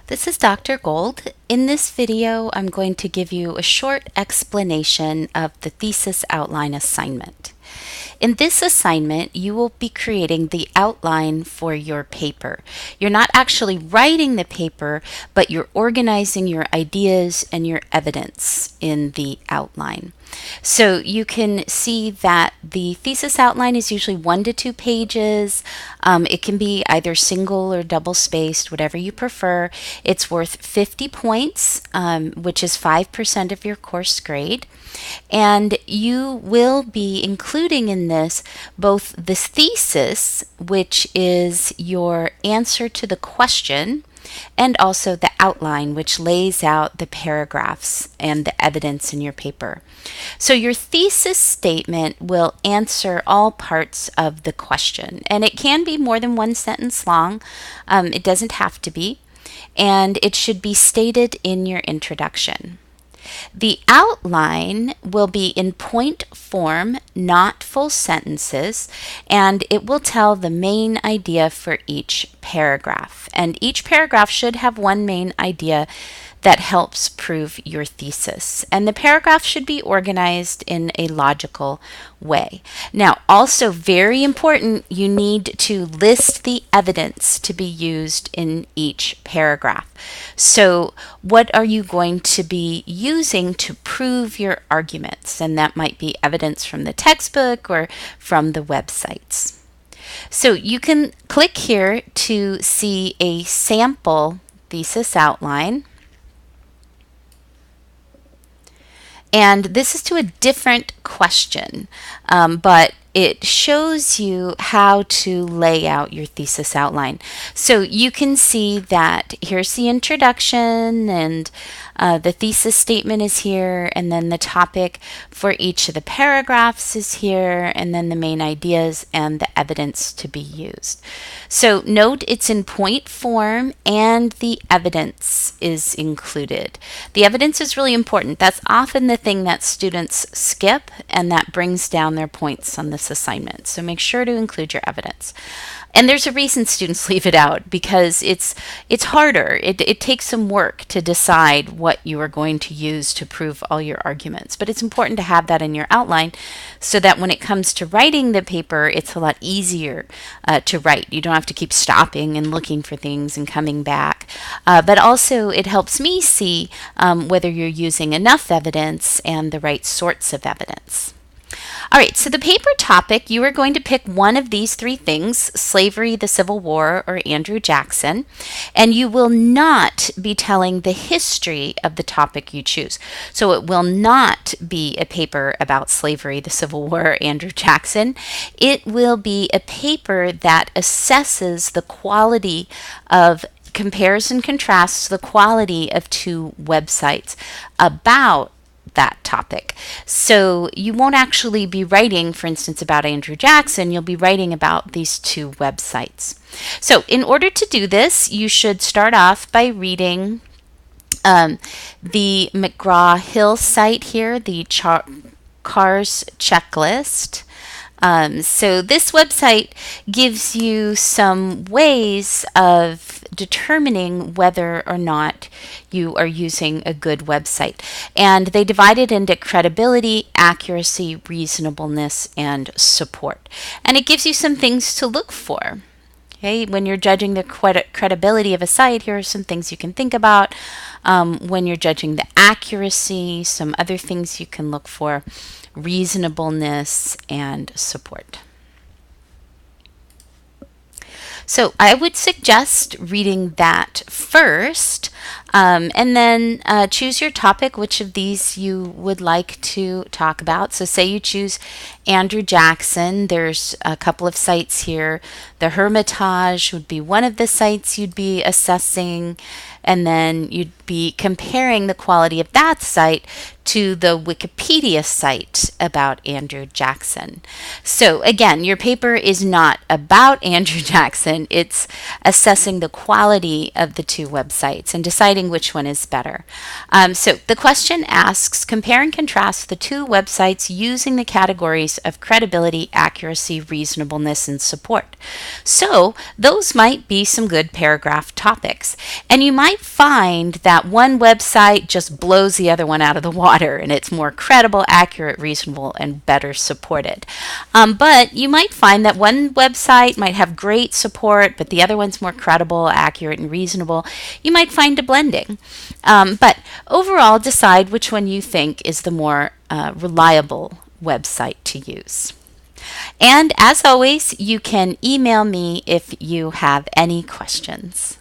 This is Dr. Gold. In this video, I'm going to give you a short explanation of the thesis outline assignment. In this assignment, you will be creating the outline for your paper. You're not actually writing the paper, but you're organizing your ideas and your evidence in the outline. So you can see that the thesis outline is usually 1 to 2 pages. It can be either single or double spaced, whatever you prefer. It's worth 50 points, which is 5% of your course grade. And you will be including in this both the thesis, which is your answer to the question, and also the outline, which lays out the paragraphs and the evidence in your paper. So your thesis statement will answer all parts of the question, and it can be more than one sentence long. It doesn't have to be, and it should be stated in your introduction. The outline will be in point form, not full sentences, and it will tell the main idea for each paragraph. And each paragraph should have one main idea that helps prove your thesis. And the paragraph should be organized in a logical way. Now, also very important, you need to list the evidence to be used in each paragraph. So what are you going to be using to prove your arguments? And that might be evidence from the textbook or from the websites. So you can click here to see a sample thesis outline. And this is to a different question, but it shows you how to lay out your thesis outline. So you can see that here's the introduction, and the thesis statement is here, and then the topic for each of the paragraphs is here, and then the main ideas and the evidence to be used. So note it's in point form and the evidence is included. The evidence is really important. That's often the thing that students skip, and that brings down their points on this assignment. So make sure to include your evidence. And there's a reason students leave it out, because it's harder. It takes some work to decide what you are going to use to prove all your arguments. But it's important to have that in your outline so that when it comes to writing the paper, it's a lot easier to write. You don't have to keep stopping and looking for things and coming back. But also it helps me see whether you're using enough evidence and the right sorts of evidence. All right, so the paper topic, you are going to pick one of these 3 things: slavery, the Civil War, or Andrew Jackson, and you will not be telling the history of the topic you choose. So it will not be a paper about slavery, the Civil War, or Andrew Jackson. It will be a paper that assesses the quality of, compares and contrasts the quality of 2 websites about that topic. So you won't actually be writing, for instance, about Andrew Jackson. You'll be writing about these 2 websites. So in order to do this, you should start off by reading the McGraw-Hill site here, the CARS checklist. So this website gives you some ways of determining whether or not you are using a good website. And they divide it into credibility, accuracy, reasonableness, and support. And it gives you some things to look for. Okay, when you're judging the credibility of a site, here are some things you can think about. When you're judging the accuracy, some other things you can look for: reasonableness and support. So I would suggest reading that first, and then choose your topic, which of these you would like to talk about. So say you choose Andrew Jackson. There's a couple of sites here. The Hermitage would be one of the sites you'd be assessing, and then you'd be comparing the quality of that site to the Wikipedia site about Andrew Jackson. So again, your paper is not about Andrew Jackson. It's assessing the quality of the 2 websites and deciding deciding which one is better. So the question asks, compare and contrast the two websites using the categories of credibility, accuracy, reasonableness, and support. So those might be some good paragraph topics. And you might find that one website just blows the other one out of the water, and it's more credible, accurate, reasonable, and better supported. But you might find that one website might have great support, but the other one's more credible, accurate, and reasonable. You might find a blending. But overall, decide which one you think is the more reliable website to use. And as always, you can email me if you have any questions.